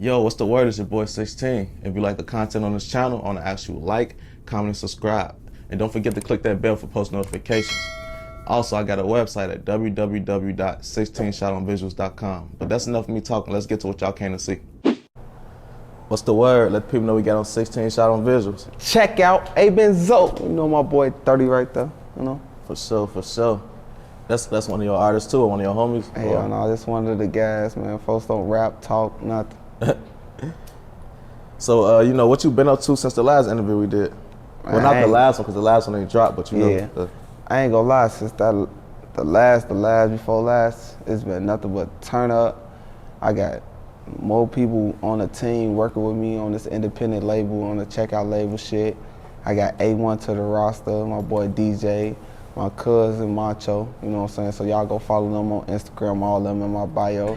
Yo, what's the word? It's your boy 16. If you like the content on this channel, I want to ask you like, comment, and subscribe. And don't forget to click that bell for post notifications. Also, I got a website at www.16ShotEm.com. But that's enough of me talking. Let's get to what y'all came to see. What's the word? Let people know we got on 16 Shot on Visuals. Check out A Benzo. You know my boy 30 right there, you know? For sure, for sure. That's one of your artists too, or one of your homies? Hey, no, just one of the guys, man. Folks don't rap, talk, nothing. So, you know, what you been up to since the last interview we did? Well, not the last one, because the last one ain't dropped, but you know. I ain't gonna lie, since the last before last, it's been nothing but turn up. I got more people on the team working with me on this independent label, on the checkout label shit. I got A1 to the roster, my boy DJ, my cousin Macho, you know what I'm saying? So y'all go follow them on Instagram, all of them in my bio.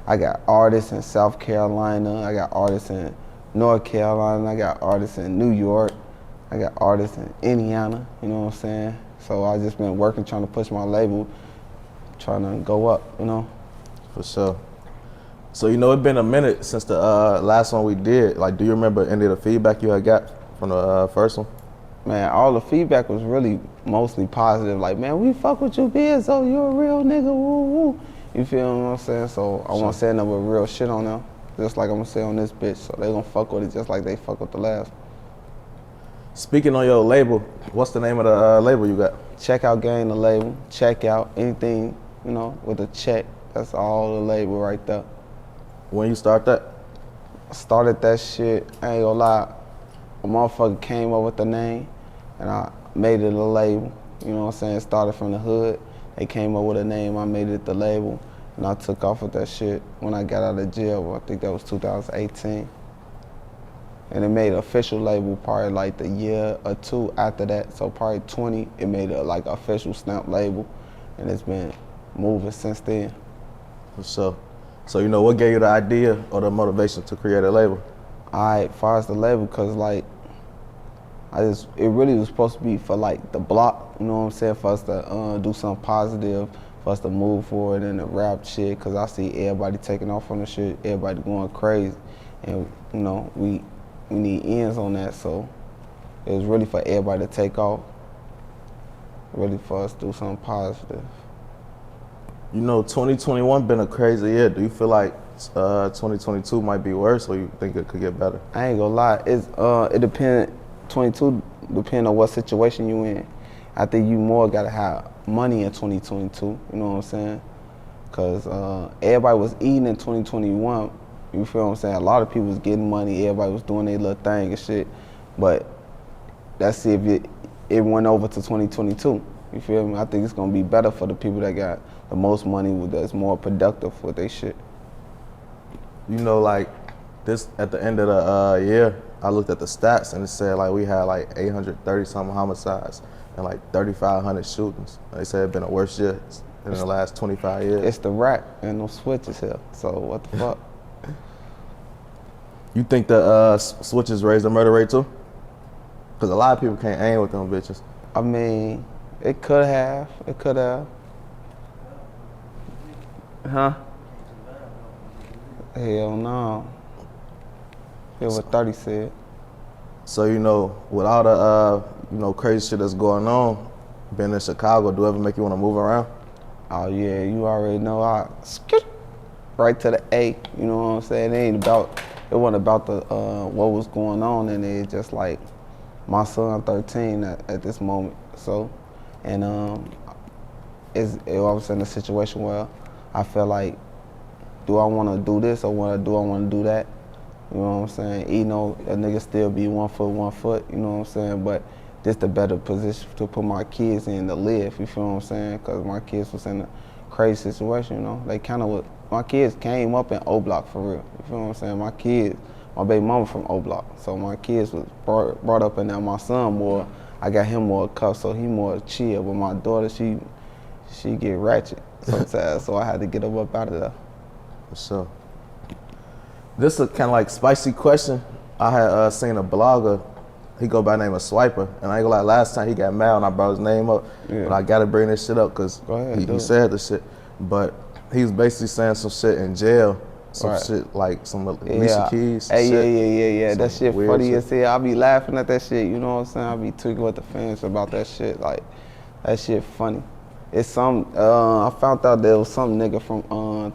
I got artists in South Carolina, I got artists in North Carolina, I got artists in New York, I got artists in Indiana, you know what I'm saying? So I just been working, trying to push my label, trying to go up, you know? For sure. So, you know, it's been a minute since the last one we did. Like, do you remember any of the feedback you had got from the first one? Man, all the feedback was really mostly positive. Like, man, we fuck with you, Benzo, you a real nigga, woo woo. You feel what I'm saying? So I want to say nothing but real shit on them, just like I'm gonna say on this bitch. So they gonna fuck with it just like they fuck with the last. Speaking on your label, what's the name of the label you got? Checkout Gang, the label. Checkout, anything, you know, with a check. That's all the label right there. When you start that? I started that shit, I ain't gonna lie. A motherfucker came up with the name and I made it a label. You know what I'm saying? It started from the hood. They came up with a name, I made it the label, and I took off with that shit when I got out of jail. I think that was 2018. And it made an official label probably like the year or two after that. So probably 20, it made a like official stamp label, and it's been moving since then. For sure. So, you know, what gave you the idea or the motivation to create a label? As far as the label, cause like, it really was supposed to be for like the block, you know what I'm saying, for us to do something positive, for us to move forward in the rap shit, cause I see everybody taking off on the shit, everybody going crazy, and you know, we need ends on that, so it was really for everybody to take off, really for us to do something positive. You know, 2021 been a crazy year. Do you feel like 2022 might be worse, or you think it could get better? I ain't gonna lie, it depends. 22 depending on what situation you in. I think you more gotta have money in 2022, you know what I'm saying? Cause everybody was eating in 2021, you feel what I'm saying? A lot of people was getting money, everybody was doing their little thing and shit, but let's see if it went over to 2022, you feel me? I think it's gonna be better for the people that got the most money, that's more productive with their shit. You know, like this, at the end of the year, I looked at the stats and it said like we had like 830 something homicides and like 3,500 shootings. They said it's been a worse year in the last 25 years. It's the rack and no switches here, so what the fuck? You think the switches raise the murder rate too? Because a lot of people can't aim with them bitches. I mean, it could have. Huh? Hell no. Here's what 30 said. So, you know, with all the, you know, crazy shit that's going on, being in Chicago, do it ever make you want to move around? Oh yeah, you already know right to the A, you know what I'm saying? It wasn't about the, what was going on, and it's just like, my son 13 at this moment, so, and I was in a situation where I felt like, do I want to do this or do I want to do that? You know what I'm saying? You know, a nigga still be 1 foot, you know what I'm saying? But this the better position to put my kids in to live, you feel what I'm saying? Because my kids was in a crazy situation, you know? They kind of, my kids came up in O Block for real, you feel what I'm saying? My baby mama from O Block, so my kids was brought up in there. My son more, I got him more cuff, so he more chill, but my daughter, she get ratchet sometimes, so I had to get her up out of there. For sure. This is a kind of like spicy question. I had seen a blogger, he go by the name of Swiper, and I ain't gonna lie, last time he got mad when I brought his name up, but I gotta bring this shit up because he said the shit. But he was basically saying some shit in jail some Right. shit like some Alicia Keys. Hey, shit. yeah. That Some shit weird funny shit. as hell. I be laughing at that shit, you know what I'm saying? I be tweaking with the fans about that shit. Like, that shit funny. It's some, I found out there was some nigga from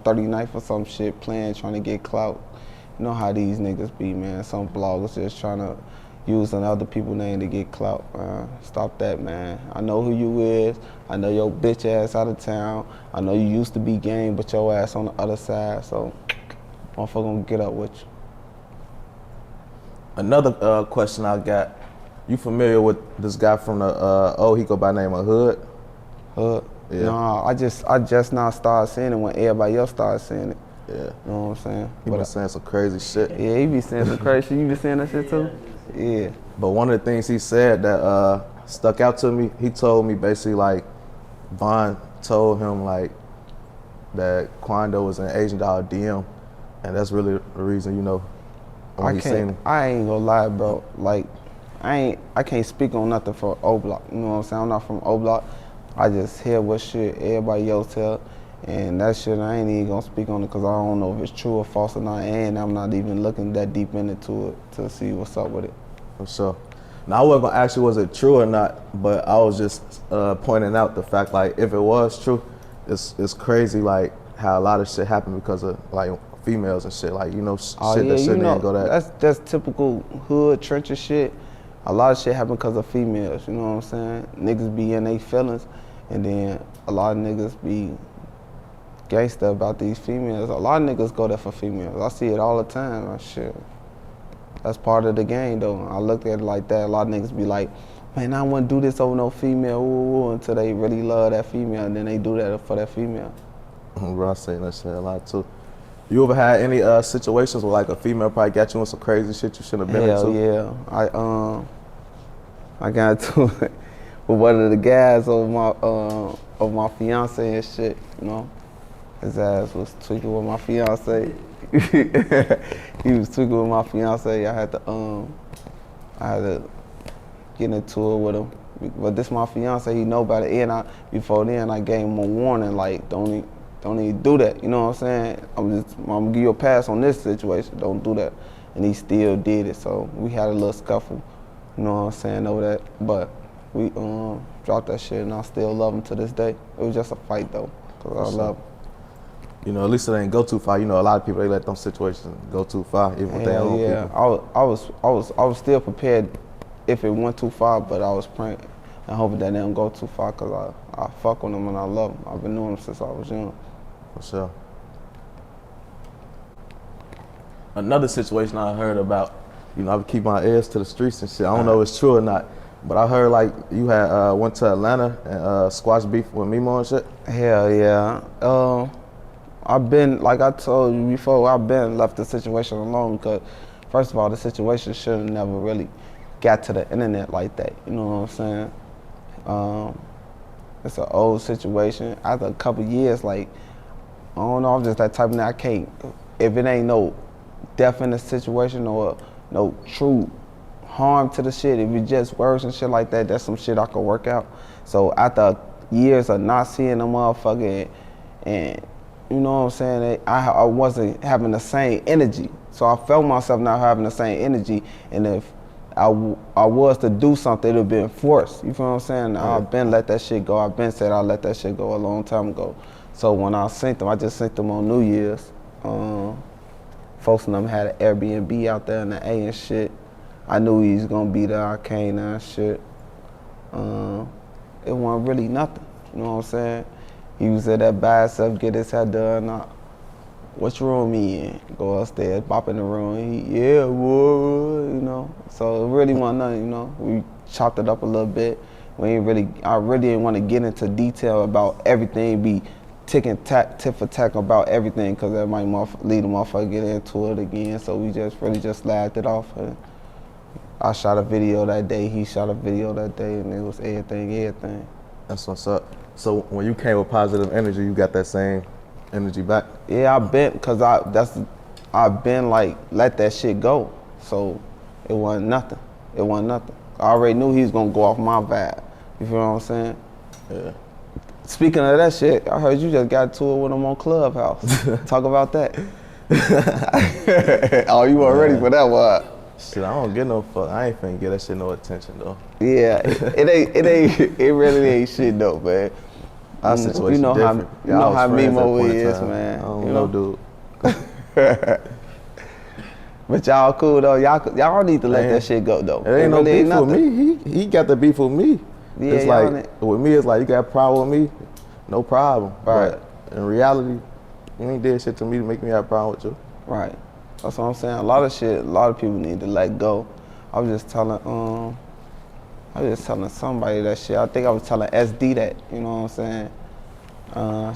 39th or some shit playing, trying to get clout. You know how these niggas be, man. Some bloggers just trying to use another people's name to get clout, man. Stop that, man. I know who you is. I know your bitch ass out of town. I know you used to be gang, but your ass on the other side, so motherfucker gonna get up with you. Another question I got. You familiar with this guy from the he go by the name of Hood? Hood? Yeah. No, I just now started seeing it when everybody else started seeing it. Yeah. You know what I'm saying? He been saying some crazy shit. Yeah, he be saying some crazy shit. You be saying that shit too? Yeah. But one of the things he said that stuck out to me, he told me basically like Von told him like that Quando was an Asian dog DM, and that's really the reason, you know, when he seen him. I ain't gonna lie, bro. Like, I can't speak on nothing for O Block. You know what I'm saying? I'm not from O Block. I just hear what shit everybody else tell, and that shit I ain't even gonna speak on it because I don't know if it's true or false or not, and I'm not even looking that deep into it to see what's up with it. For sure. Now I wasn't gonna ask you was it true or not, but I was just pointing out the fact like if it was true, it's crazy like how a lot of shit happened because of like females and shit, like, you know, shit that shouldn't even go that. That's typical hood trencher shit. A lot of shit happen because of females, you know what I'm saying? Niggas be in their feelings, and then a lot of niggas be gangster about these females. A lot of niggas go there for females. I see it all the time. Like, shit. That's part of the game, though. I look at it like that. A lot of niggas be like, man, I wouldn't do this over no female, until they really love that female, and then they do that for that female. Bro, I say that shit a lot too. You ever had any situations where like a female probably got you in some crazy shit you shouldn't have been Hell into? yeah. I got into it with one of the guys of my fiance and shit, you know. His ass was tweaking with my fiance. He was tweaking with my fiance. I had to get into it with him. But this my fiance, he know about it. And before then I gave him a warning, like don't even do that. You know what I'm saying? I'm gonna give you a pass on this situation. Don't do that. And he still did it. So we had a little scuffle. You know what I'm saying, over that. But we dropped that shit, and I still love him to this day. It was just a fight though, cause I love him. You know, at least it ain't go too far. You know, a lot of people, they let them situations go too far, even with their own people. I was still prepared if it went too far, but I was praying and hoping that they don't go too far, cause I fuck with them and I love them. I've been knowing them since I was young. For sure. Another situation I heard about, you know, I would keep my ears to the streets and shit. I don't know if it's true or not, but I heard like you had went to Atlanta and squashed beef with Mimo and shit. Hell yeah. I've been, like I told you before, I've been left the situation alone because, first of all, the situation should have never really got to the internet like that. You know what I'm saying? It's an old situation. After a couple years, like, I don't know, I'm just that type of nigga. I can't, if it ain't no death in the situation or no true harm to the shit, if it's just words and shit like that, that's some shit I could work out. So after years of not seeing the motherfucker and you know what I'm saying, I wasn't having the same energy. So I felt myself not having the same energy, and if I was to do something, it would have been forced. You feel what I'm saying? Yeah. I've been let that shit go. I've been said I let that shit go a long time ago. So when I sent them, I just sent them on New Year's. Folks and them had an Airbnb out there in the A and shit. I knew he was gonna be there. I came there and shit. It wasn't really nothing. You know what I'm saying? He was at that by himself, get his hair done. What room he in? Go upstairs, bop in the room. Yeah, whoa, you know. So it really wasn't nothing, you know. We chopped it up a little bit. I really didn't want to get into detail about everything, be tit for tat about everything, because that might lead the motherfucker get into it again. So we just laughed it off. And I shot a video that day, he shot a video that day, and it was everything. That's what's up. So when you came with positive energy, you got that same energy back? Yeah, I've been like, let that shit go. So it wasn't nothing. I already knew he was gonna go off my vibe. You feel what I'm saying? Yeah. Speaking of that shit, I heard you just got to it with him on Clubhouse. Talk about that. Oh, you weren't ready for that one. Shit, I don't get no fuck. I ain't finna get that shit no attention though. Yeah, it really ain't shit though, man. Our situation you know different. how you know how friends at Mimo point in is, time. man. I don't you know, dude. But y'all cool though. Y'all need to let that shit go though. It ain't no really beef with me. He got the beef with me. Yeah, it's like with me, it's like you got a problem with me, no problem. Right. But in reality, you ain't did shit to me to make me have a problem with you. Right. That's what I'm saying. A lot of people need to let go. I was just telling somebody that shit. I think I was telling SD that, you know what I'm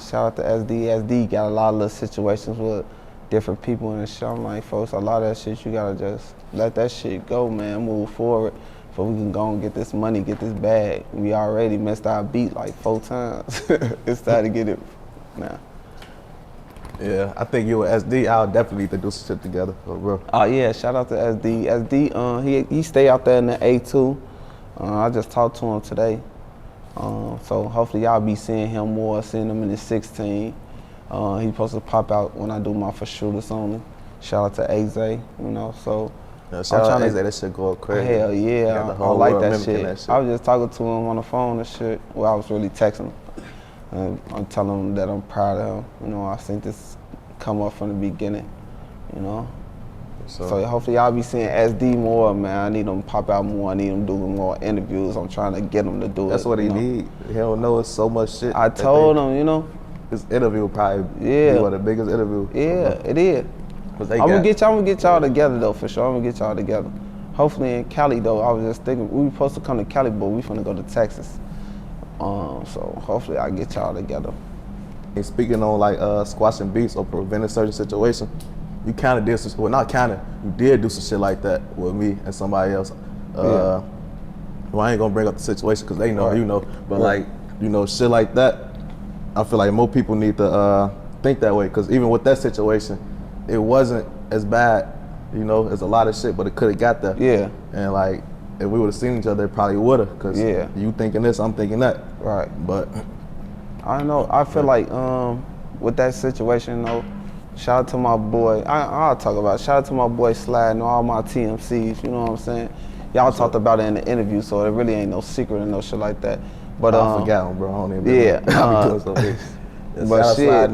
saying? Shout out to SD. SD got a lot of little situations with different people in the show. I'm like, folks, a lot of that shit, you gotta just let that shit go, man, move forward. So we can go and get this money, get this bag. We already missed our beat like 4 times. It's time to get it now. Yeah, I think you and SD, I'll definitely need to do some shit together, bro. Oh yeah, shout out to SD. SD, he stay out there in the A2. I just talked to him today. So hopefully y'all be seeing him more, seeing him in the 16. He supposed to pop out when I do my for shooters only. Shout out to AZ, you know, so. Yeah, shout out to AZ, that shit go crazy. Hell yeah, I like that shit. that shit. I was just talking to him on the phone and shit. Well, I was really texting him. I'm telling him that I'm proud of him. You know, I think this come up from the beginning, you know. So hopefully y'all be seeing SD more, man. I need him to pop out more. I need him to do more interviews. I'm trying to get him to do it. That's what he need. He don't know it's so much shit. I told him, you know. His interview will probably be one of the biggest interviews. Yeah, it is. I'm gonna get y'all together though, for sure. I'm gonna get y'all together. Hopefully in Cali though. I was just thinking we were supposed to come to Cali, but we finna go to Texas. So hopefully I get y'all together. And speaking on like squashing beats or preventing certain situations, you kind of did some, well not kind of, you did do some shit like that with me and somebody else. Well, I ain't gonna bring up the situation because they know, you know, but like, you know, shit like that, I feel like more people need to think that way because even with that situation, it wasn't as bad, you know, as a lot of shit, but it could have got there. Yeah. And like, if we would have seen each other, it probably would have because you thinking this, I'm thinking that. Right. But I don't know. I feel like with that situation, though, shout out to my boy. I'll talk about it. Shout out to my boy Slide and all my TMCs. You know what I'm saying? Y'all talked about it in the interview, so it really ain't no secret and no shit like that. But I forgot him, bro. I don't even. But shit,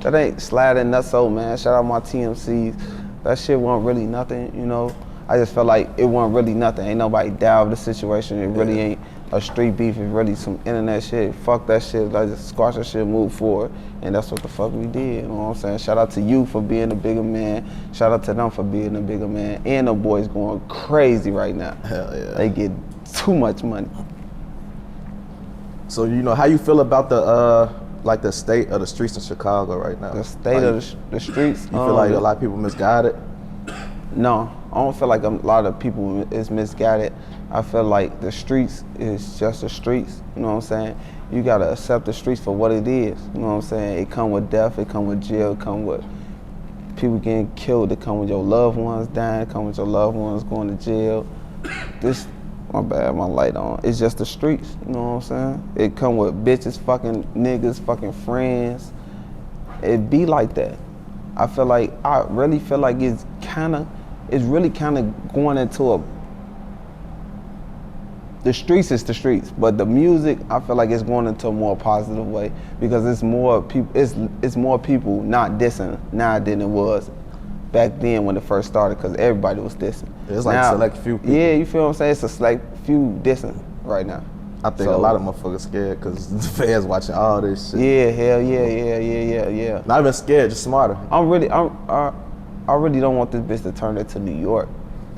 that ain't Slide and Nutso, man. Shout out my TMCs. That shit wasn't really nothing, you know. I just felt like it wasn't really nothing. Ain't nobody dialed the situation. It really ain't a street beef. It's really some internet shit. Fuck that shit. Like just squash that shit, move forward. And that's what the fuck we did. You know what I'm saying? Shout out to you for being a bigger man. Shout out to them for being a bigger man. And the boys going crazy right now. Hell yeah. They get too much money. So you know how you feel about the like the state of the streets in Chicago right now? The state like, of the streets. You feel like a lot of people misguided? No, I don't feel like a lot of people is misguided. I feel like the streets is just the streets, you know what I'm saying? You gotta accept the streets for what it is, you know what I'm saying? It come with death, it come with jail, it come with people getting killed, it come with your loved ones dying, it come with your loved ones going to jail. This, my bad, my light on. It's just the streets, you know what I'm saying? It come with bitches, fucking niggas, fucking friends. It be like that. I really feel like it's really kind of going into the streets is the streets, but the music, I feel like it's going into a more positive way because it's more people not dissing now than it was back then when it first started because everybody was dissing. It's like now, select few people. Yeah, you feel what I'm saying? It's a select few dissing right now. I think a lot of motherfuckers scared because the fans watching all this shit. Yeah, hell yeah. Not even scared, just smarter. I really don't want this bitch to turn into New York.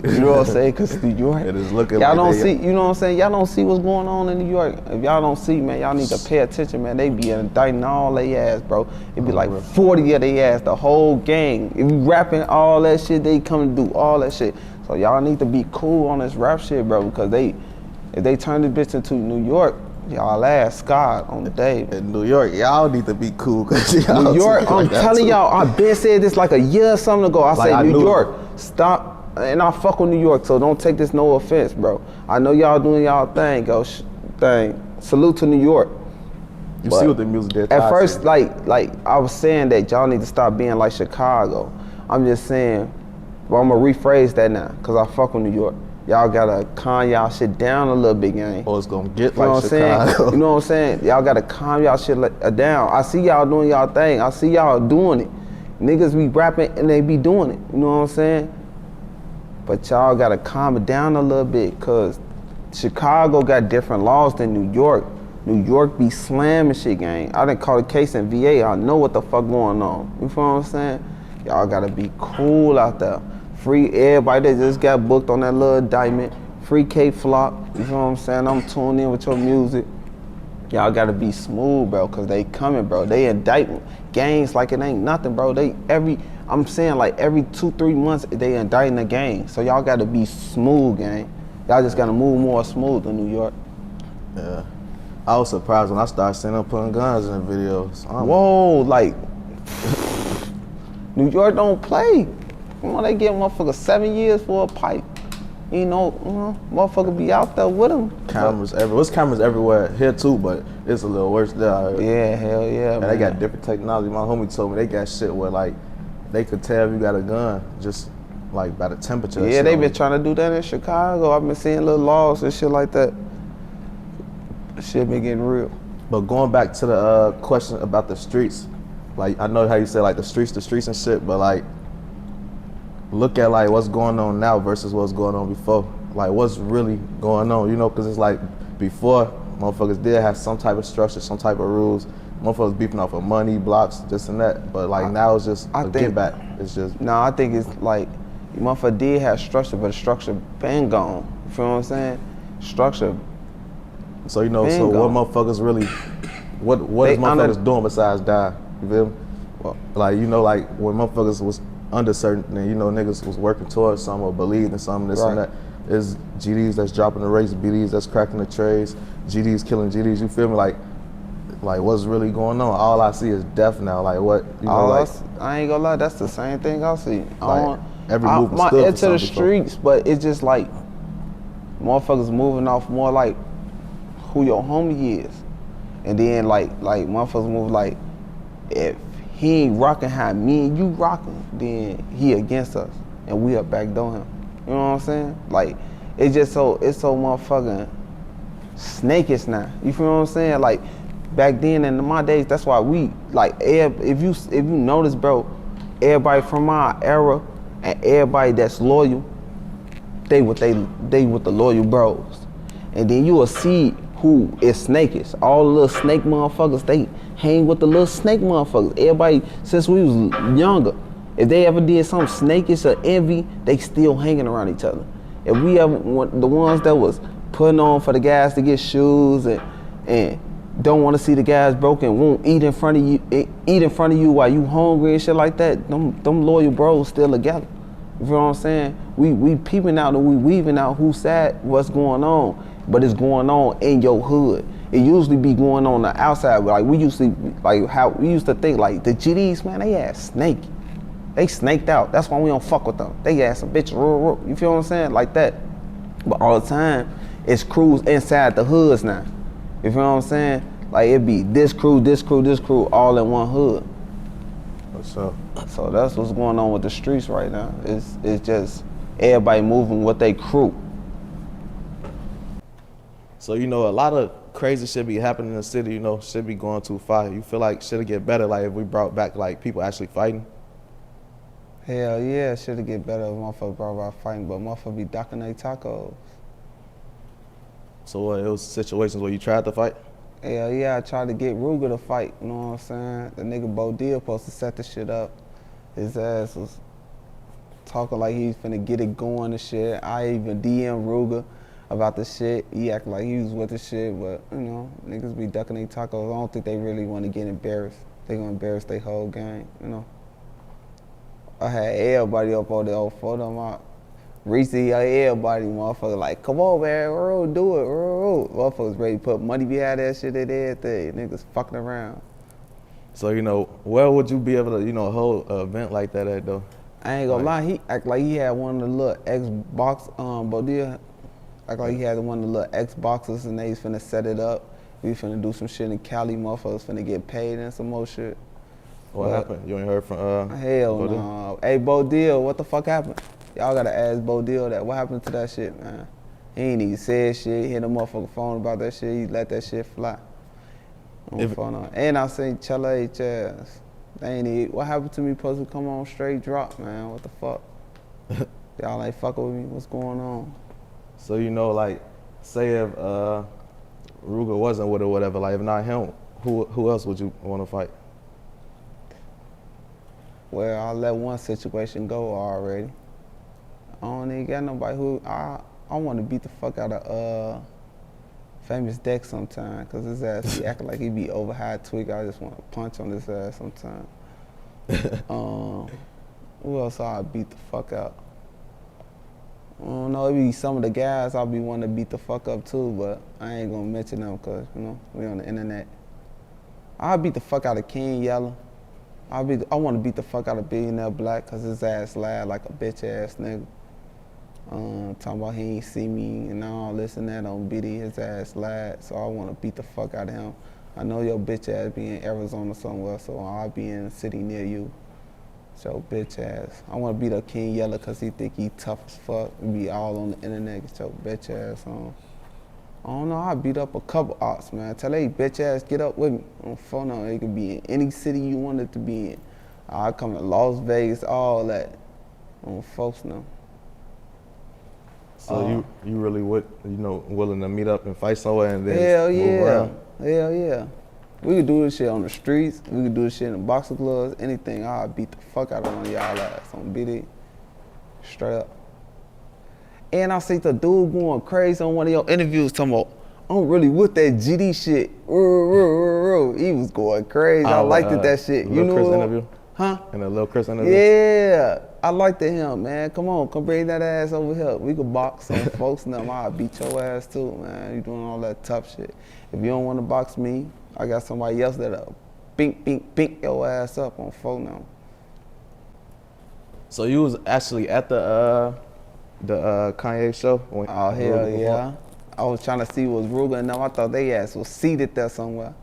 You know what I'm saying? Because New York, it is looking y'all like don't see, you know what I'm saying? Y'all don't see what's going on in New York. If y'all don't see, man, y'all need to pay attention, man. They be indicting all they ass, bro. It be like 40 of they ass, the whole gang. If you rapping all that shit, they come to do all that shit. So y'all need to be cool on this rap shit, bro, because if they turn this bitch into New York, y'all ass Scott on the day. In New York, y'all need to be cool. New York, I'm telling y'all, I've been said this like a year or something ago. I say New York, stop. And I fuck with New York, so don't take this no offense, bro. I know y'all doing y'all thing, thing. Salute to New York. You see what the music did. At first, like I was saying that y'all need to stop being like Chicago. I'm just saying, well, I'm gonna rephrase that now, cause I fuck with New York. Y'all gotta calm y'all shit down a little bit, gang. Or it's gonna get You know like what I'm Chicago. saying? You know what I'm saying? Y'all gotta calm y'all shit down. I see y'all doing y'all thing. I see y'all doing it. Niggas be rapping and they be doing it. You know what I'm saying? But y'all gotta calm it down a little bit, cause Chicago got different laws than New York. New York be slamming shit, gang. I done caught a case in VA. I know what the fuck going on. You feel what I'm saying? Y'all gotta be cool out there. Free everybody that just got booked on that little indictment. Free K-Flop. You feel what I'm saying? I'm tuned in with your music. Y'all gotta be smooth, bro, cause they coming, bro. They indicting gangs like it ain't nothing, bro. I'm saying like every 2-3 months they indicting a gang. So y'all gotta be smooth, gang. Y'all just gotta move more smooth in New York. Yeah. I was surprised when I started seeing them putting guns in videos. Whoa, like, New York don't play. Come on, they give motherfucker 7 years for a pipe. You know, motherfucker be out there with them. Cameras everywhere. There's cameras everywhere here too, but it's a little worse there. Yeah, hell yeah, and man. they got different technology. My homie told me they got shit where like they could tell if you got a gun just like by the temperature. Yeah, they been trying to do that in Chicago. I've been seeing little laws and shit like that. Shit been getting real. But going back to the question about the streets, like I know how you say like the streets and shit, but like look at like what's going on now versus what's going on before. Like what's really going on, you know? Because it's like before motherfuckers did have some type of structure, some type of rules. Motherfuckers beefing off of money, blocks, this and that. But like now it's just a get back. It's just I think it's like motherfucker did have structure, but the structure been gone. You feel what I'm saying? Structure. So you know, so what motherfuckers really, what is motherfuckers doing besides die? You feel me? Well, like you know, like when motherfuckers was under certain, you know, niggas was working towards something or believed in something, this and that. Is GDs that's dropping the rates, BDs that's cracking the trades, GDs killing GDs. You feel me? Like what's really going on? All I see is death now. Like what? You know, like I ain't gonna lie, that's the same thing I see. Like every movement my stood head for to the something streets, but it's just like motherfuckers moving off more like who your homie is, and then like motherfuckers move like if he ain't rocking how me and you rocking, then he against us, and we up backdoor him. You know what I'm saying? Like it's so motherfucking snakish now. You feel what I'm saying? Like back then in my days, that's why we like if you notice, bro, everybody from our era and everybody that's loyal, they with the loyal bros, and then you will see who is snakish. All the little snake motherfuckers, they hang with the little snake motherfuckers. Everybody, since we was younger, if they ever did something snakish or envy, they still hanging around each other. If we ever, the ones that was putting on for the guys to get shoes and don't want to see the guys broken, won't eat in front of you while you hungry and shit like that, them loyal bros still together. You feel what I'm saying? We peeping out and we weaving out who's sad, what's going on, but it's going on in your hood. It usually be going on the outside. Like we used to think like the GDs, man, they ass snaky. They snaked out. That's why we don't fuck with them. They ass a bitch, you feel what I'm saying? Like that. But all the time, it's crews inside the hoods now. You feel what I'm saying? Like it be this crew, all in one hood. What's up? So that's what's going on with the streets right now. It's just everybody moving with their crew. So you know, a lot of crazy shit be happening in the city. You know, shit be going too far. You feel like shit'll get better, like if we brought back like people actually fighting. Hell yeah, shit'll get better if motherfuckers brought back fighting, but motherfuckers be docking their tacos. So it was situations where you tried to fight? Hell yeah, I tried to get Ruger to fight, you know what I'm saying? The nigga Bo Deal supposed to set the shit up. His ass was talking like he was finna get it going and shit. I even DM Ruger about the shit. He acted like he was with the shit, but you know, niggas be ducking their tacos. I don't think they really want to get embarrassed. They gonna embarrass their whole gang, you know? I had everybody up on the old photo mop. Recently, everybody, motherfucker, like, come on, man, do it, Motherfuckers ready to put money behind that shit and everything. Niggas fucking around. So, you know, where would you be able to, you know, hold an event like that at, though? I ain't gonna lie, he act like he had one of the little Xbox, Bodea, act like he had one of the little Xboxes and they was finna set it up. We finna do some shit in Cali, motherfuckers finna get paid and some more shit. What happened? You ain't heard from Hell Bo Deal? no. Hey, Bo Deal, what the fuck happened? Y'all gotta ask Bo Deal that. What happened to that shit, man? He ain't even said shit. He hit a motherfucking phone about that shit. He let that shit fly. And I seen Chella HS. They ain't even, what happened to me supposed to come on straight drop, man? What the fuck? Y'all ain't fucking with me? What's going on? So, you know, like, say if Ruger wasn't with it or whatever, like, if not him, who else would you want to fight? Well, I let one situation go already. I don't even got nobody who, I want to beat the fuck out of Famous Deck sometime, cause his ass be acting like he be over high twig. I just want to punch on his ass sometime. Who else I beat the fuck out? I don't know, it be some of the guys I'll be wanting to beat the fuck up too, but I ain't gonna mention them cause, you know, we on the internet. I'll beat the fuck out of King Yellow. I want to beat the fuck out of Billionaire Black cause his ass lied like a bitch ass nigga. Talking about he ain't see me and all this and that on BD, his ass lied, so I want to beat the fuck out of him. I know your bitch ass be in Arizona somewhere, so I'll be in a city near you. So bitch ass. I want to beat up King Yella cause he think he tough as fuck and be all on the internet, get your bitch ass on. I don't know, I beat up a couple ops, man. Tell they bitch ass get up with me on phone. No, it could be in any city you want it to be in. I come to Las Vegas, all that. On folks now. So you really would, you know, willing to meet up and fight somewhere and then move around? Hell yeah. We could do this shit on the streets. We could do this shit in the boxing gloves. Anything. I'll beat the fuck out of one of y'all ass on BD. Straight up. And I see the dude going crazy on one of your interviews talking about, I'm really with that GD shit. He was going crazy. I liked that shit. You know Chris interview? Huh? In a Lil Chris interview? Yeah. I liked him, man. Come on, come bring that ass over here. We could box some folks and them. I'll beat your ass too, man. You doing all that tough shit. If you don't want to box me, I got somebody else that'll bink your ass up on phone now. So you was actually at the Kanye show? When Oh, hell yeah. I was trying to see was Ruger and them. I thought they ass was seated there somewhere.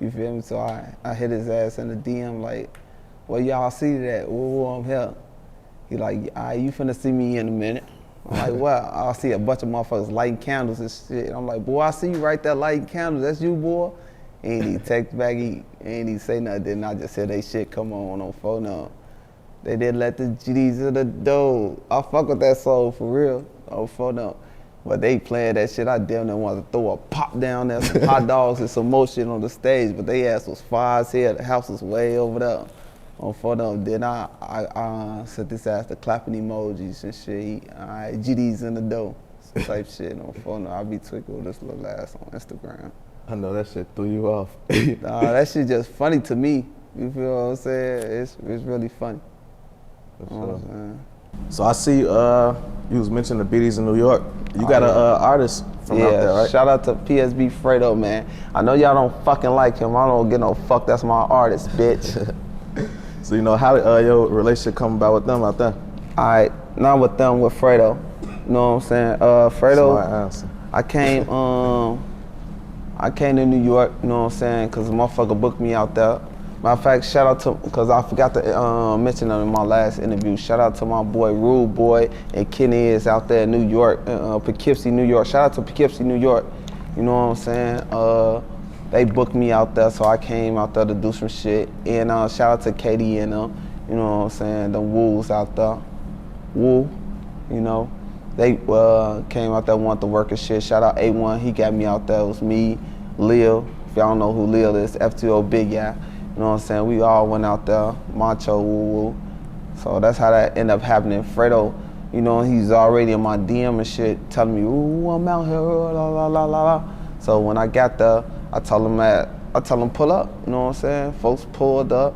You feel me? So I hit his ass in the DM like, well, y'all seated at? I'm here. He like, all right, you finna see me in a minute. I'm like, well, I'll see a bunch of motherfuckers lighting candles and shit. I'm like, boy, I see you right there lighting candles. That's you, boy? Ain't he text back, ain't he say nothing. I just said they shit come on phone now. They didn't let the GDs in the door. I fuck with that song for real on phone now. But they playing that shit. I damn near wanted to throw a pop down there, some hot dogs and some more shit on the stage. But they ass was far as hell. The house was way over there. On photo, then I set this ass to clapping emojis and shit. GD's in the door, type shit on photo. I be tweaking with this little ass on Instagram. I know that shit threw you off. Nah, that shit just funny to me. You feel what I'm saying? It's really funny. So I see you was mentioning the BDs in New York. You got an artist from out there, right? Shout out to PSB Fredo, man. I know y'all don't fucking like him. I don't get no fuck. That's my artist, bitch. So you know how your relationship come about with them out there? Alright, not with them, with Fredo. You know what I'm saying? Fredo, I came to New York, you know what I'm saying, cause a motherfucker booked me out there. Matter of fact, shout out to, cause I forgot to mention them in my last interview, shout out to my boy Rude Boy and Kenny is out there in New York, Poughkeepsie, New York. Shout out to Poughkeepsie, New York. You know what I'm saying? They booked me out there, so I came out there to do some shit. And shout out to Katie and them, you know what I'm saying, the Woos out there. Woo, you know. They came out there, wanted to work and shit. Shout out A1, he got me out there. It was me, Lil, if y'all don't know who Lil is, F2O Big Guy. You know what I'm saying, we all went out there, Macho, woo. So that's how that ended up happening. Fredo, you know, he's already in my DM and shit, telling me, ooh, I'm out here, la la la la. So when I got there, I tell them pull up, you know what I'm saying? Folks pulled up.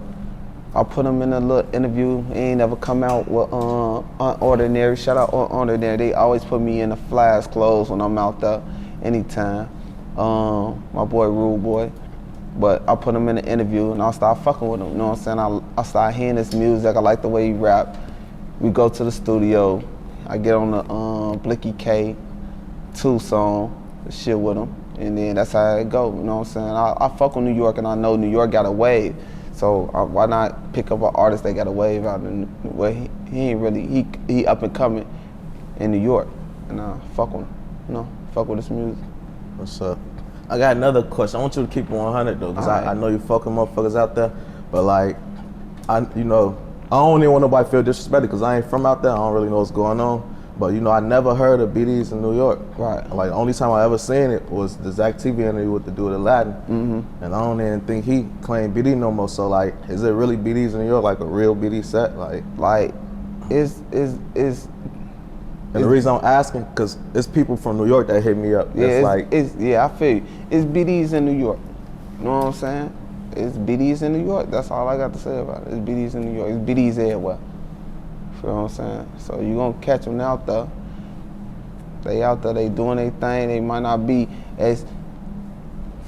I put them in a little interview. He ain't never come out with Unordinary. Shout out Unordinary. They always put me in the flyers clothes when I'm out there, anytime. My boy Rude Boy. But I put him in the interview and I start fucking with him, you know what I'm saying? I start hearing his music. I like the way he rap. We go to the studio. I get on the Blicky K2 song, shit with him. and then that's how it go. You know what I'm saying? I fuck with New York, and I know New York got a wave. So why not pick up an artist that got a wave out in where he ain't really he up and coming in New York, and fuck with him, you know, fuck with his music. What's up? I got another question. I want you to keep it 100 though, because I know you fucking motherfuckers out there, but like, I don't even want nobody to feel disrespected because I ain't from out there. I don't really know what's going on. But I never heard of BDs in New York. Right. Like the only time I ever seen it was the Zach TV interview with the dude Aladdin. Mm-hmm. And I don't even think he claimed BD no more. So like, is it really BDs in New York, like a real BD set? Like is and the reason I'm asking, cause it's people from New York that hit me up. Yeah, I feel you. It's BDs in New York. You know what I'm saying? It's BDs in New York. That's all I got to say about it. It's BDs in New York. It's BDs everywhere. You know what I'm saying? So you gonna catch them out there. They out there, they doing their thing. They might not be as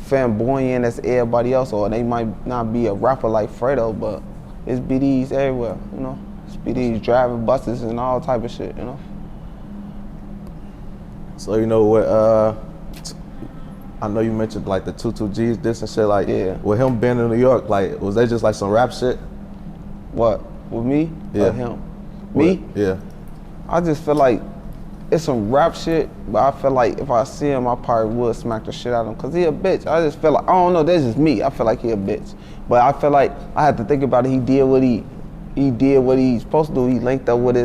flamboyant as everybody else, or they might not be a rapper like Fredo, but it's BDs everywhere, you know? It's BDs driving buses and all type of shit, you know? So what, I know you mentioned like the 22Gs, this and shit, like with him being in New York, like was that just like some rap shit? What, with me or him? Me? Yeah. I just feel like it's some rap shit, but I feel like if I see him, I probably would smack the shit out of him, cause he a bitch. I just feel like, I don't know, that's just me. I feel like he a bitch. But I feel like I had to think about it. He did what he's supposed to do. He linked up with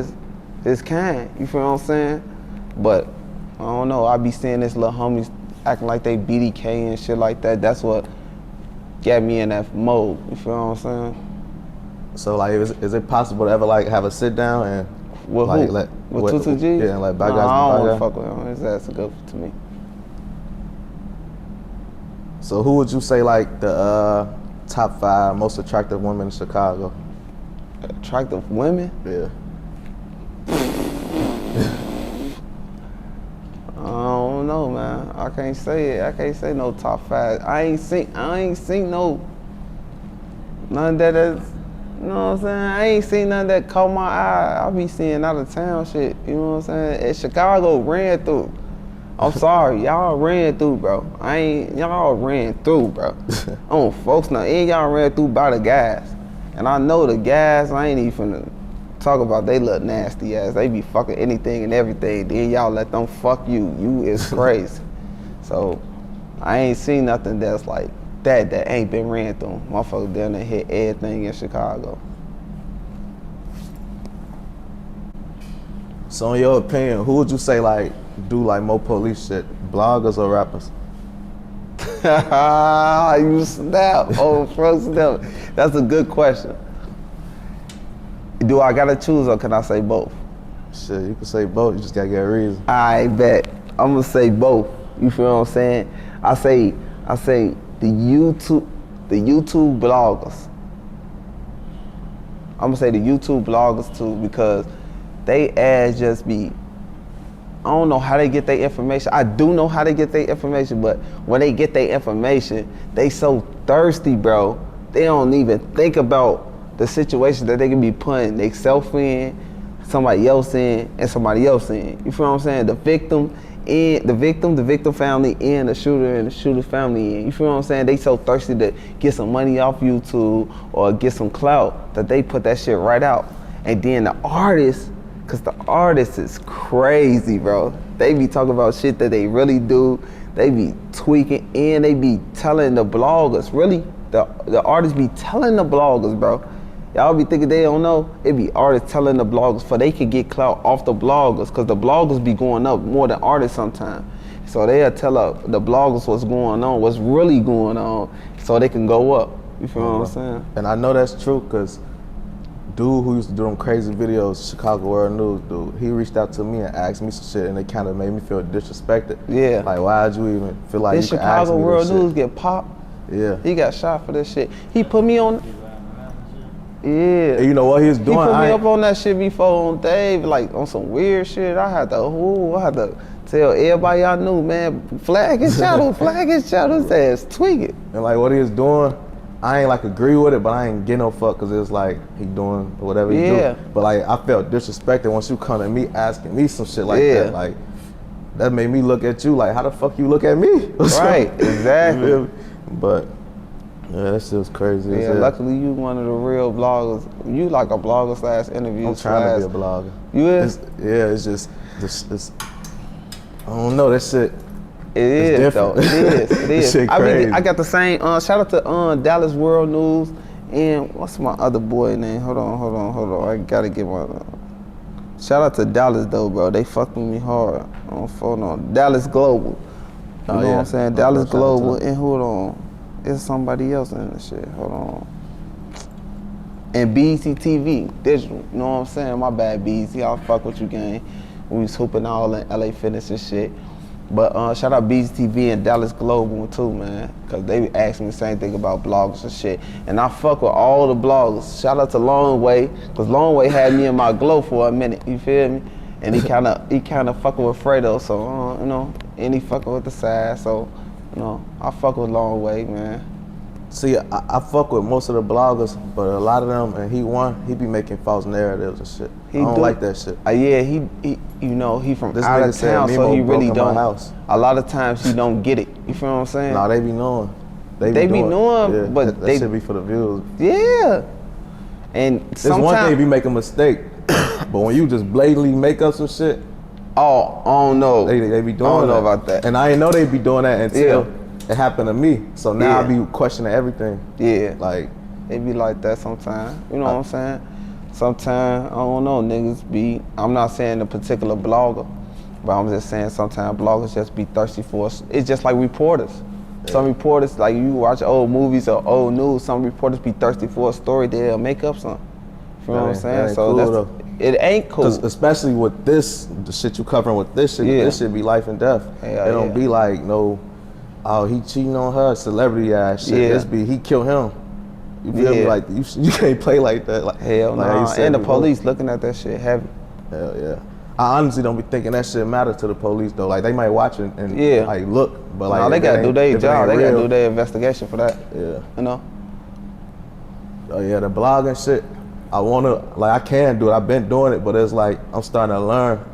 his kind, you feel what I'm saying? But I don't know, I be seeing this little homies acting like they BDK and shit like that. That's what got me in that mode, you feel what I'm saying? So like, is it possible to ever like have a sit down and with like who? With 22G? Yeah, and like bad guys. No, I don't want to fuck with him. His ass is good to me. So who would you say like the top 5 most attractive women in Chicago? Attractive women? Yeah. I don't know, man. I can't say it. I can't say no top 5. I ain't seen no none that is. You know what I'm saying? I ain't seen none that caught my eye. I be seeing out of town shit. You know what I'm saying? And Chicago ran through. I'm sorry, y'all ran through, bro. Y'all ran through, bro. I don't folks know. And y'all ran through by the guys. And I know the guys, I ain't even finna talk about they little nasty ass. They be fucking anything and everything. Then y'all let them fuck you. You is crazy. So I ain't seen nothing that's like that ain't been ran through. Motherfuckers down there hit everything in Chicago. So in your opinion, who would you say like do like more police shit, bloggers or rappers? You snap, snap. That's a good question. Do I gotta choose or can I say both? Shit, you can say both, you just gotta get a reason. I bet. I'm gonna say both. You feel what I'm saying? I say the YouTube bloggers. I'm gonna say the YouTube bloggers too, because they ads just be, I don't know how they get their information. I do know how they get their information, but when they get their information, they so thirsty, bro. They don't even think about the situation that they can be putting themselves in, somebody else in, and somebody else in. You feel what I'm saying? The victim, the victim family, and the shooter family in. You feel what I'm saying? They so thirsty to get some money off YouTube or get some clout that they put that shit right out. And then the artists, cause the artist is crazy, bro. They be talking about shit that they really do. They be tweaking and they be telling the bloggers, really, the artists be telling the bloggers, bro. Y'all be thinking they don't know. It be artists telling the bloggers for they could get clout off the bloggers, cause the bloggers be going up more than artists sometimes. So they'll tell the bloggers what's going on, what's really going on, so they can go up. You feel what I'm saying? And I know that's true, cause dude who used to do them crazy videos, Chicago World News dude, he reached out to me and asked me some shit, and it kind of made me feel disrespected. Yeah. Like, why'd you even feel like this you could ask me Chicago World this News shit? get popped? Yeah. He got shot for this shit. He put me on. Yeah. And you know what he was doing? He put me up on that shit before on Dave, like on some weird shit. I had to tell everybody I knew, man, flag his channel, flag his channel, his ass tweak it. And like what he was doing, I ain't like agree with it, but I ain't get no fuck, cause it was like he doing whatever he do. But like I felt disrespected once you come to me asking me some shit like that. Like that made me look at you like, how the fuck you look at me? Right, exactly. But yeah, that shit's crazy. Yeah, luckily you one of the real bloggers. You like a blogger / interview. I'm trying to be a blogger. You is? It's just, I don't know, that shit. It is different. though. It is. It is. Shit crazy. I got the same. Shout out to Dallas World News and what's my other boy name? Hold on. I gotta get my. Shout out to Dallas though, bro. They fucked with me hard on phone on Dallas Global. You know what I'm saying? Dallas Global and hold on. It's somebody else in this shit. Hold on. And BET TV, digital. You know what I'm saying? My bad, BET. I'll fuck with you, gang. We was hooping all in LA Fitness and shit. But shout out BET TV and Dallas Global too, man. Cause they asked me the same thing about bloggers and shit. And I fuck with all the bloggers. Shout out to Long Way, cause Long Way had me in my glow for a minute. You feel me? And he kinda fucking with Fredo, so you know, and he fucking with the side, so. You know, I fuck with Long Way, man. See, I fuck with most of the bloggers, but a lot of them, and he be making false narratives and shit. I don't like that shit. Yeah, he you know, he from This out of nigga said town, so Memo he really broke in my don't. house. A lot of times he don't get it. You feel what I'm saying? Nah, they be knowing. They be knowing, yeah, but that shit be for the views. Yeah. And It's one thing if you make a mistake, but when you just blatantly make up some shit, oh, I don't know. They be doing that. I don't know about that. And I didn't know they be doing that until it happened to me. So now I be questioning everything. Yeah. Like, they be like that sometimes. You know what I'm saying? Sometimes, I don't know, niggas be, I'm not saying a particular blogger, but I'm just saying sometimes bloggers just be thirsty for us. It's just like reporters. Yeah. Some reporters, like you watch old movies or old news, some reporters be thirsty for a story, they'll make up something. You know what I'm saying? So cool, it ain't cool. Especially with this, the shit you covering with this shit, this shit be life and death. It don't be like, no, oh, he cheating on her, celebrity ass shit. This be, he killed him. You feel me? Like, you can't play like that. Like, hell no. Nah. And the police looking at that shit heavy. Hell yeah. I honestly don't be thinking that shit matter to the police though. Like, they might watch it and like look, but like, no, they gotta do their job. They gotta do their investigation for that. Yeah. You know? Oh yeah, the blogging shit. I can do it. I've been doing it, but it's like, I'm starting to learn.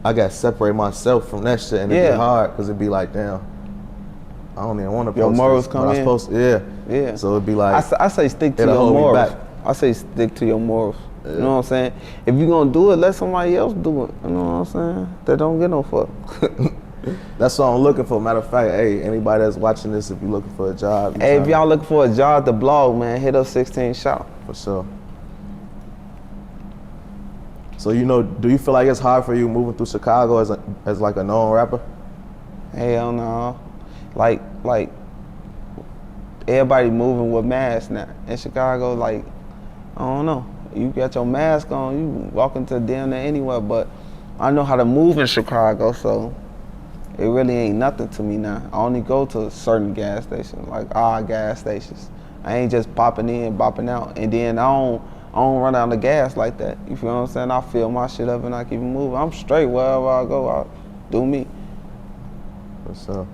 I gotta separate myself from that shit, and it be hard, cause it be like, damn, I don't even want to post your morals this, come in. Yeah. So it'd be like, I say stick to your morals. I say stick to your morals. Yeah. You know what I'm saying? If you gonna do it, let somebody else do it. You know what I'm saying? That don't get no fuck. That's what I'm looking for. Matter of fact, hey, anybody that's watching this, if you're looking for a job. Hey, if y'all looking for a job to blog, man, hit up 16Shot. For sure. So, you know, do you feel like it's hard for you moving through Chicago as like a known rapper? Hell no. Like everybody moving with masks now. In Chicago, like, I don't know. You got your mask on, you walking to damn near anywhere, but I know how to move in Chicago, so it really ain't nothing to me now. I only go to certain gas stations, like odd gas stations. I ain't just popping in, bopping out, and then I don't run out of gas like that. You feel what I'm saying? I fill my shit up and I keep it moving. I'm straight wherever I go, I do me. What's up?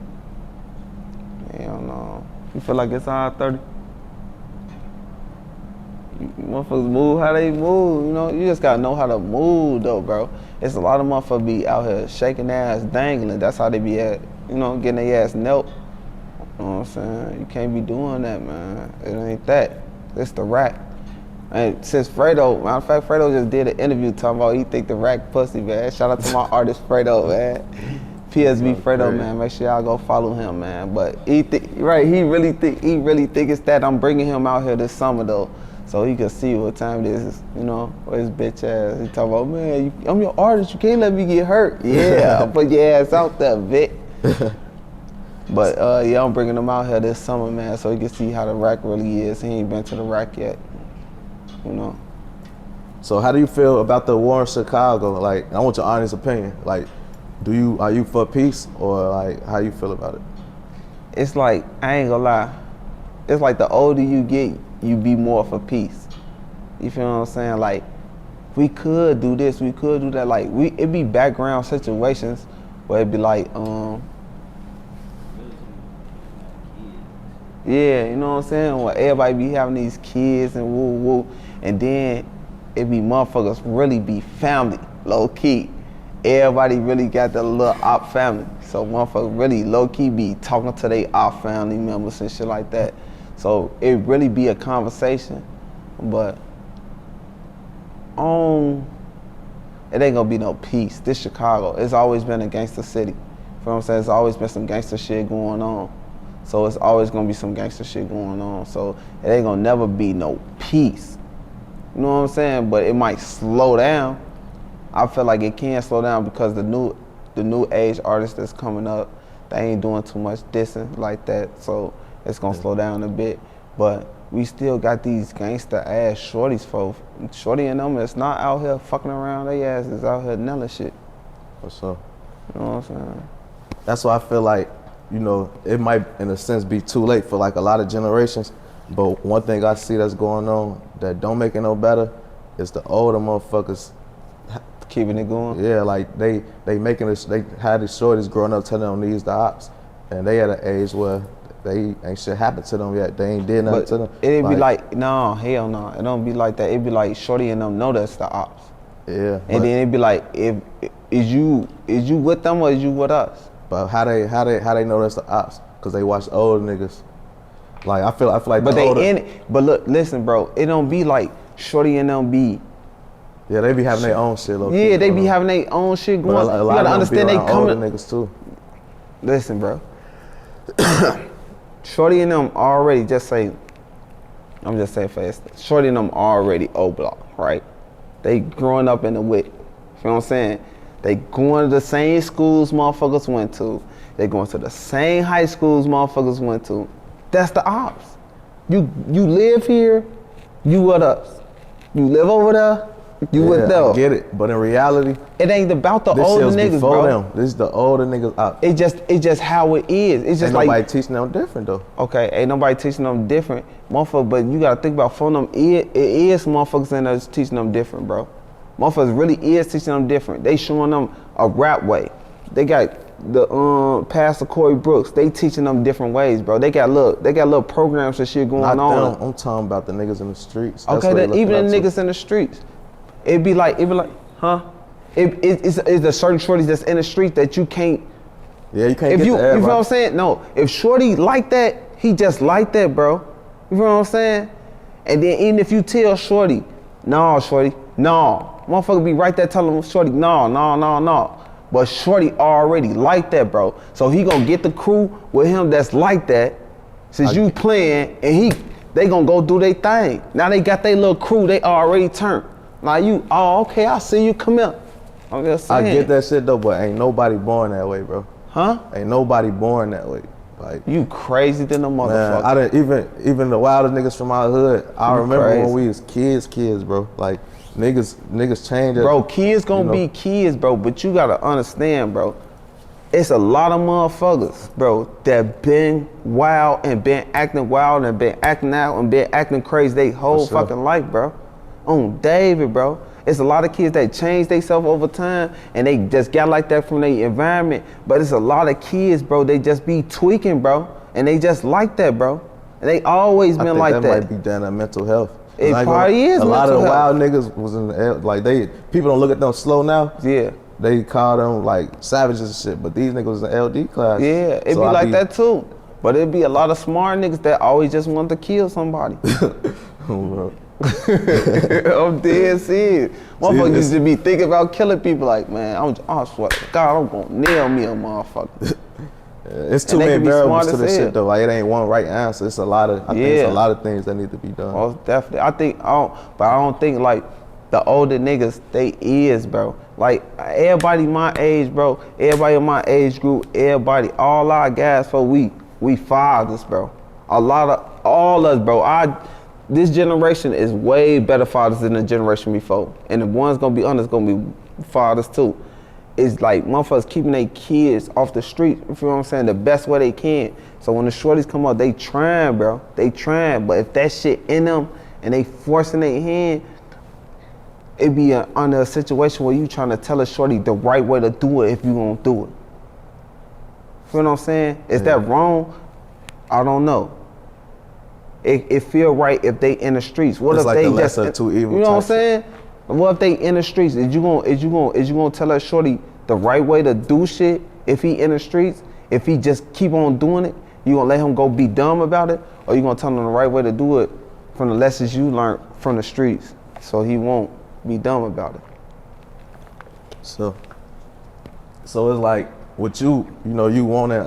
Hell no. You feel like it's I-30? Motherfuckers move how they move, you know? You just gotta know how to move though, bro. It's a lot of motherfuckers be out here shaking their ass, dangling. That's how they be at, you know, getting their ass knelt. You know what I'm saying? You can't be doing that, man. It ain't that. It's the rack. And since Fredo, matter of fact, Fredo just did an interview talking about he think the rack pussy, man. Shout out to my artist Fredo, man. PSB Fredo, man. Make sure y'all go follow him, man. But he really think it's that. I'm bringing him out here this summer though, so he can see what time it is. You know, with his bitch ass. He talking about, man, I'm your artist. You can't let me get hurt. Yeah, I'll put your ass out there, Vic. But yeah, I'm bringing him out here this summer, man, so he can see how the rack really is. He ain't been to the rack yet. You know. So how do you feel about the war in Chicago? Like, I want your honest opinion. Like, are you for peace, or like, how you feel about it? It's like, I ain't gonna lie, it's like the older you get, you be more for peace. You feel what I'm saying? Like, we could do this, we could do that. Like, it be background situations where it be like, yeah, you know what I'm saying? Where everybody be having these kids and woo woo, and then it be motherfuckers really be family, low key. everybody really got the little op family. So motherfuckers really low-key be talking to their op family members and shit like that. So it really be a conversation, but it ain't gonna be no peace. This Chicago, it's always been a gangster city. You know what I'm saying? It's always been some gangster shit going on. So it's always gonna be some gangster shit going on. So it ain't gonna never be no peace. You know what I'm saying? But it might slow down. I feel like it can slow down because the new age artists that's coming up, they ain't doing too much dissing like that. So it's gonna slow down a bit. But we still got these gangster ass shorties for shorty and them. It's not out here fucking around. They ass is out here nailing shit. For sure. You know what I'm saying? That's why I feel like, you know, it might in a sense be too late for like a lot of generations. But one thing I see that's going on that don't make it no better is the older motherfuckers keeping it going. Yeah, like they making this. They had these shorties growing up telling them these the ops, and they at an age where they ain't shit happened to them yet. They ain't did nothing to them. It'd be like, no, hell no. It don't be like that. It'd be like shorty and them know that's the ops. Yeah. And then it'd be like, is you with them or is you with us? But how they know that's the ops? Cause they watch older niggas. Like I feel like. But they in it. But look, listen, bro. It don't be like shorty and them be. Yeah, they be having their own shit. Yeah, they be having their own shit going. But you gotta understand they coming. Older niggas too. Listen, bro. Shorty and them already I'm just saying fast. Shorty and them already O-block, right? They growing up in the WIC. You know what I'm saying? They going to the same schools motherfuckers went to. They going to the same high schools motherfuckers went to. That's the ops. You live here, you with us. You live over there, you with them. I get it, but in reality, it ain't about the older niggas, bro. This is the older niggas out. It's just how it is. It's just ain't like nobody teaching them different though. Okay, ain't nobody teaching them different, motherfucker. But you gotta think about from them. It is motherfuckers in there teaching them different, bro. Motherfuckers really is teaching them different. They showing them a rap way. They got the Pastor Corey Brooks. They teaching them different ways, bro. They got little programs and shit going on. I'm talking about the niggas in the streets. That's okay, even the niggas in the streets. It'd be like, huh? It's a certain shorties that's in the street that you can't. Yeah, you can't. You feel what I'm saying? No, if shorty like that, he just like that, bro. You feel what I'm saying? And then even if you tell shorty, no, motherfucker be right there telling shorty, no. But shorty already like that, bro. So he gonna get the crew with him that's like that. Since you playing, and they gonna go do their thing. Now they got their little crew. They already turned. Now okay, I see you, come here. I'm just saying. I get that shit though, but ain't nobody born that way, bro. Huh? Ain't nobody born that way. Like you crazy than a motherfucker. Man, I didn't even the wildest niggas from our hood. I remember when we was kids, bro. Like niggas change. Bro, kids gonna be kids, bro. But you gotta understand, bro. It's a lot of motherfuckers, bro, that been wild and been acting wild and been acting out and been acting crazy they whole fucking life, bro. On David, bro. It's a lot of kids that change themselves over time and they just got like that from their environment. But it's a lot of kids, bro, they just be tweaking, bro. And they just like that, bro. And they always been like that. That might be down to mental health. It probably is. A lot of the wild niggas was in the people don't look at them slow now. Yeah. They call them like savages and shit, but these niggas was in LD class. Yeah, it'd be like that too. But it'd be a lot of smart niggas that always just want to kill somebody. I'm dead serious. Motherfuckers used to be thinking about killing people like, man, I swear to God, I'm gonna nail me a motherfucker. It's too many variables to this shit though. Like it ain't one right answer. It's a lot of, I think it's a lot of things that need to be done. Well, definitely. I don't think like the older niggas, they is, bro. Like everybody my age, bro. Everybody in my age group, all our guys we fathers, bro. All us, bro. This generation is way better fathers than the generation before. And the ones gonna be honest, gonna be fathers too. It's like motherfuckers keeping their kids off the street, you feel what I'm saying, the best way they can. So when the shorties come up, they trying, bro. They trying, but if that shit in them and they forcing their hand, it be under a situation where you trying to tell a shorty the right way to do it if you gonna do it. Feel what I'm saying? Is that wrong? I don't know. It feel right if they in the streets. What if they just too evil? You know what I'm saying? What if they in the streets? Is you gonna tell that shorty the right way to do shit, if he in the streets, if he just keep on doing it, you gonna let him go be dumb about it, or you gonna tell him the right way to do it from the lessons you learned from the streets, so he won't be dumb about it. So it's like, with you know, you wanting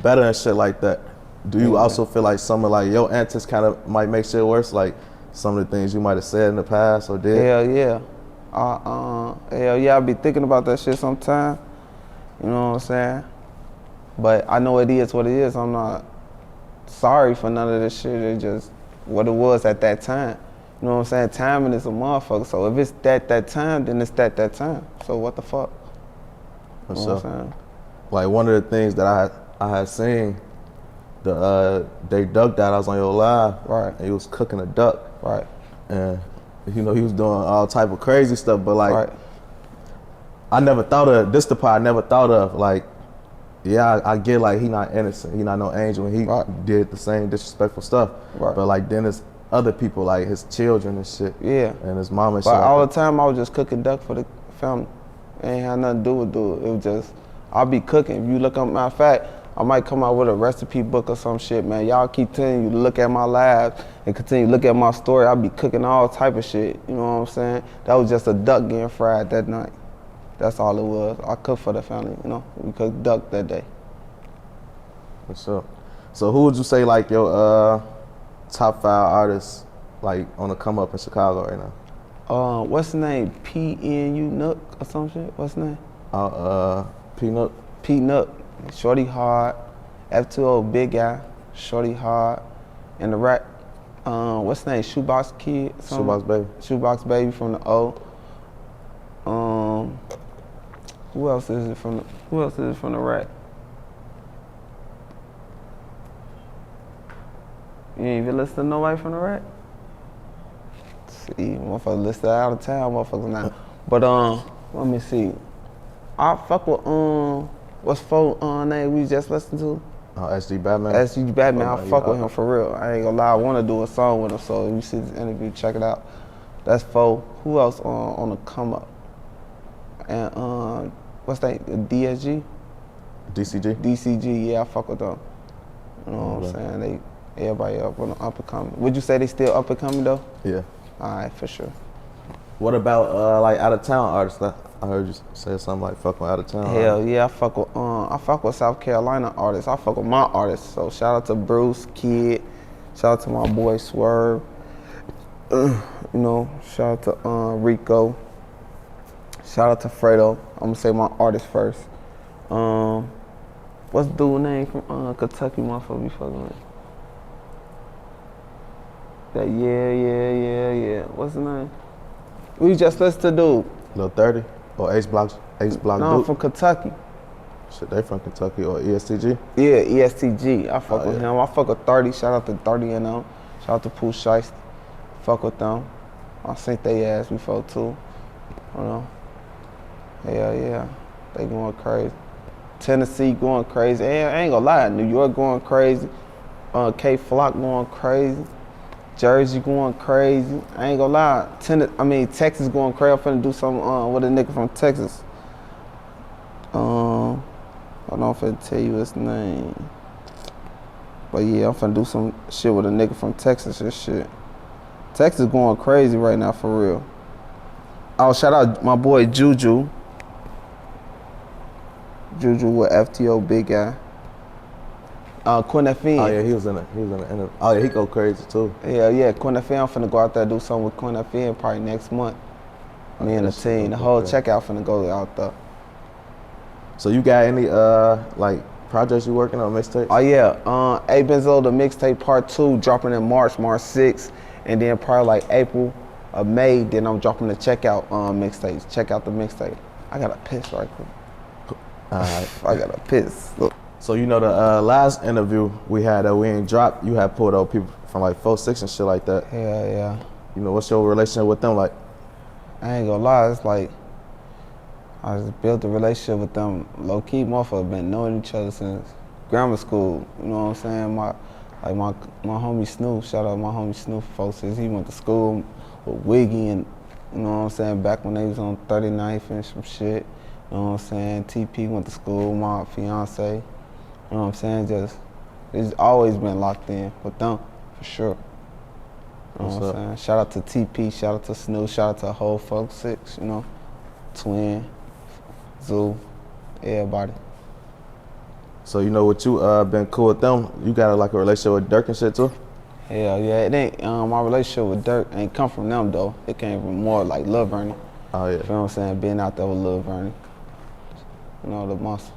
better and shit like that. Do you also feel like some of like your antics kind of might make shit worse? Like some of the things you might have said in the past or did? Hell yeah. Hell yeah, I be thinking about that shit sometime. You know what I'm saying? But I know it is what it is. I'm not sorry for none of this shit. It's just what it was at that time. You know what I'm saying? Timing is a motherfucker. So if it's that time, then it's that time. So what the fuck? You know what I'm saying? Like one of the things that I had seen, they duck that I was on your live. Right. And he was cooking a duck. Right. And you know, he was doing all type of crazy stuff, but like, right. I never thought of, this the part I never thought of, like, yeah, I get like he not innocent, he not no angel, and he did the same disrespectful stuff. Right. But like then there's other people, like his children and shit. Yeah. And his mom and but shit. All like the time I was just cooking duck for the family. It ain't had nothing to do with it. It was just, I'll be cooking. If you look up, matter of fact, I might come out with a recipe book or some shit, man. Y'all keep telling you to look at my lives and continue to look at my story. I'll be cooking all type of shit, you know what I'm saying? That was just a duck getting fried that night. That's all it was. I cooked for the family, you know? We cooked duck that day. What's up? So who would you say like your top 5 artists like on the come up in Chicago right now? What's the name? PNU Nook or some shit? What's the name? P-Nook. P-Nook. Shorty Hard, F2O Big Guy, Shorty Hard, and the rap, what's the name? Shoebox Kid? Shoebox Baby. Shoebox Baby from the O. Who else is it from the rap? You ain't even listen to nobody from the rap? See, motherfuckers listed out of town, motherfuckers now. But let me see. I fuck with what's name we just listened to? SG Batman. SG Batman, I fuck with him for real. I ain't gonna lie, I wanna do a song with him, so if you see this interview, check it out. That's Fo. Who else on the come up? And what's that, DSG? DCG? DCG, yeah, I fuck with them. You know what I'm saying? Everybody up and coming. Would you say they still up and coming though? Yeah. Alright, for sure. What about like out of town artists? I heard you say something like fuck with out of town. Hell yeah, I fuck with South Carolina artists. I fuck with my artists. So shout out to Bruce, Kid. Shout out to my boy Swerve. You know, shout out to Rico. Shout out to Fredo. I'm gonna say my artist first. What's the dude's name from Kentucky motherfucker we fucking with? That yeah. What's the name? We just listened to dude. Lil 30 or Ace Block No, Duke? I'm from Kentucky. Shit, they from Kentucky or ESTG? Yeah, ESTG. I fuck with him. I fuck with 30. Shout out to 30 and them. Shout out to Pooh Shiesty. Fuck with them. I seen they ass before too. You know. Hell yeah. They going crazy. Tennessee going crazy. I ain't gonna lie. New York going crazy. K Flock going crazy. Jersey going crazy. I ain't gonna lie. Texas going crazy. I'm finna do something with a nigga from Texas. I don't know if I tell you his name. But yeah, I'm finna do some shit with a nigga from Texas and shit. Texas going crazy right now for real. Oh, shout out my boy Juju. Juju with FTO Big Guy. Quinefin. Oh yeah, he was in the interview. Oh yeah, he go crazy too. Yeah, Quinefin. I'm finna go out there and do something with Quinefin probably next month. Me and the team, the whole checkout finna go out there. So you got any like projects you working on, mixtapes? Oh yeah, A Benzo the mixtape part 2 dropping in March 6th, and then probably like April or May, then I'm dropping the checkout mixtapes. Check out the mixtape. I gotta piss right quick. I gotta piss. Look. So you know the last interview we had that we ain't dropped, you had pulled out people from like 4-6 and shit like that. Yeah. You know, what's your relationship with them like? I ain't gonna lie, it's like I just built a relationship with them. Low key, motherfuckers been knowing each other since grammar school. You know what I'm saying? My homie Snoop, shout out my homie Snoop, folks, since he went to school with Wiggy and you know what I'm saying, back when they was on 39th and some shit. You know what I'm saying? TP went to school with my fiance. You know what I'm saying? Just, it's always been locked in with them, for sure. You know what I'm saying? Shout out to TP, shout out to Snoop, shout out to whole Folk 6, you know? Twin, Zoo, everybody. So you know what you been cool with them? You got like a relationship with Dirk and shit too? Hell yeah, it ain't, my relationship with Dirk ain't come from them though. It came from more like Lil Vernie. Oh yeah. You know what I'm saying? Being out there with Lil Vernie. You know, the muscle.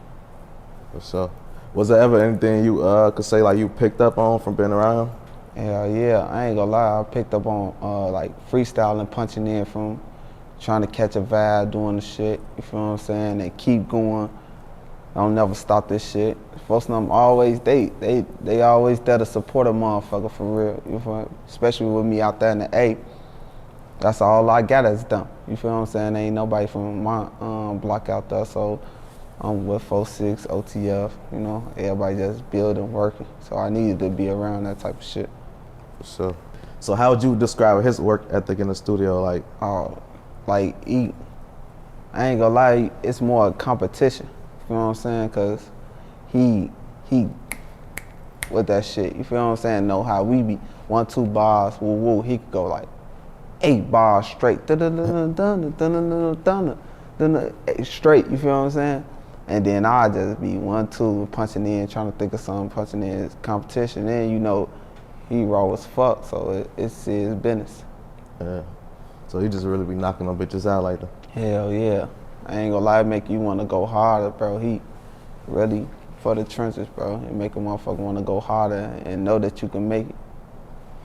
For sure. Was there ever anything you could say like you picked up on from being around him? Hell yeah, I ain't gonna lie, I picked up on like freestyling, punching in from him, trying to catch a vibe, doing the shit, you feel what I'm saying? And keep going. I don't never stop this shit. Folks of them always, they always there to support a motherfucker for real. You feel me? Especially with me out there in the A. That's all I got is them. You feel what I'm saying? Ain't nobody from my block out there, so I'm with 46, OTF, you know, everybody just building, working. So I needed to be around that type of shit. For sure. So how would you describe his work ethic in the studio? Like, I ain't gonna lie, it's more a competition. You know what I'm saying? Cause he with that shit. You feel what I'm saying? Know how we be 1, 2 bars, woo woo. He could go like 8 bars straight, straight. You feel what I'm saying? And then I just be 1, 2 punching in, trying to think of something, punching in. It's competition. Then you know he raw as fuck, so it's his business. Yeah. So he just really be knocking them bitches out like that. Hell yeah. I ain't gonna lie, make you wanna go harder, bro. He really for the trenches, bro. And make a motherfucker wanna go harder and know that you can make it.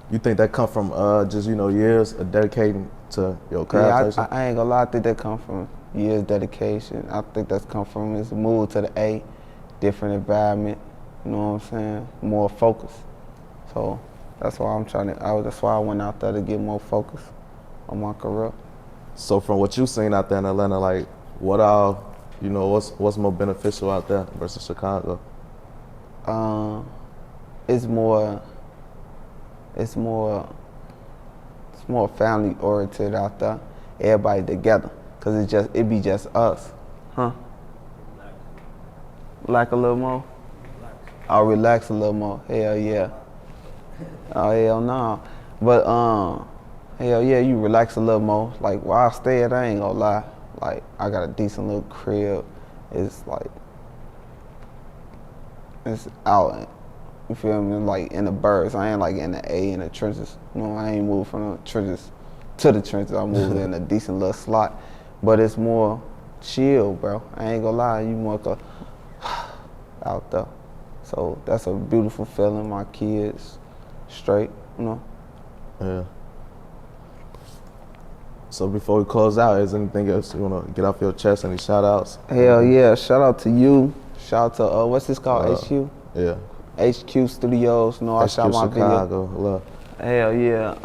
You think that come from just, you know, years of dedicating to your craft? Yeah, I ain't gonna lie, I think that come from years dedication. I think that's come from his move to the A, different environment, you know what I'm saying? More focus. So that's why that's why I went out there to get more focus on my career. So from what you've seen out there in Atlanta, like what all, you know, what's more beneficial out there versus Chicago? It's more family oriented out there. Everybody together, cause it be just us, huh? Like a little more. I'll relax a little more. Hell yeah. Oh hell no. But hell yeah, you relax a little more. Like where I stay at, I ain't gonna lie. Like I got a decent little crib. It's like it's out. You feel me? Like in the birds. I ain't like in the A in the trenches. You know, I ain't moved from the trenches to the trenches. I moved in a decent little slot. But it's more chill, bro. I ain't gonna lie. You more go out there. So that's a beautiful feeling. My kids straight, you know. Yeah. So before we close out, is anything else you wanna get off your chest? Any shout outs? Hell yeah, shout out to you. Shout out to what's this called? HQ? Yeah. HQ Studios. You know, I shot my Chicago, video. love. Hell yeah.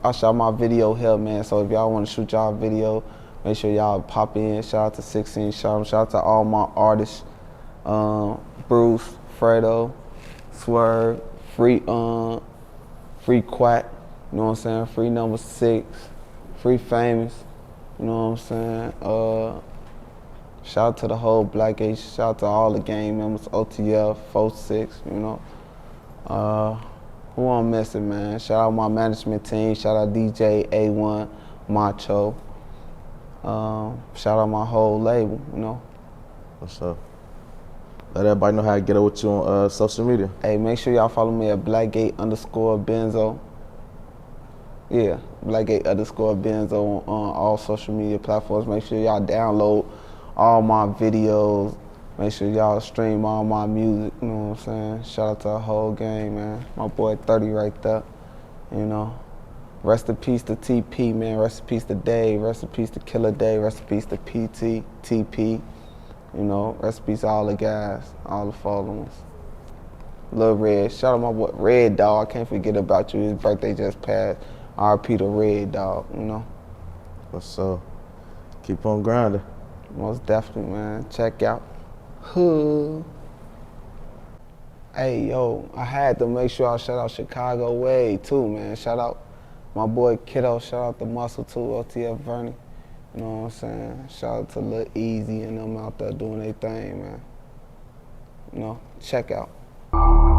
I shot my video here, man. So if y'all wanna shoot y'all video, make sure y'all pop in. Shout out to 16ShotEm. Shout out to all my artists. Bruce, Fredo, Swerve, Free Quack, you know what I'm saying? Free number 6, Free Famous, you know what I'm saying? Shout out to the whole Blackgate, shout out to all the gang members, OTF, 46, you know. Who I'm missing, man? Shout out my management team, shout out DJ A1, Macho. Shout out my whole label, you know. What's up? Let everybody know how to get up with you on social media. Hey, make sure y'all follow me at Blackgate_Benzo. Yeah, Blackgate_Benzo on all social media platforms. Make sure y'all download all my videos. Make sure y'all stream all my music, you know what I'm saying? Shout out to the whole gang, man. My boy 30 right there, you know. Rest in peace to TP, man. Rest in peace to Dave. Rest in peace to Killer Dave. Rest in peace to PT, TP. You know, rest in peace to all the guys, all the followers. Lil Red, shout out my boy Red Dog. I can't forget about you. His birthday just passed. RP to Red Dog, you know. What's up? Keep on grinding. Most definitely, man. Check out. Huh. Hey, yo, I had to make sure I shout out Chicago Way too, man. Shout out my boy Kiddo. Shout out the Muscle too, OTF Vernie. You know what I'm saying? Shout out to Lil Easy and them out there doing their thing, man. You know, check out.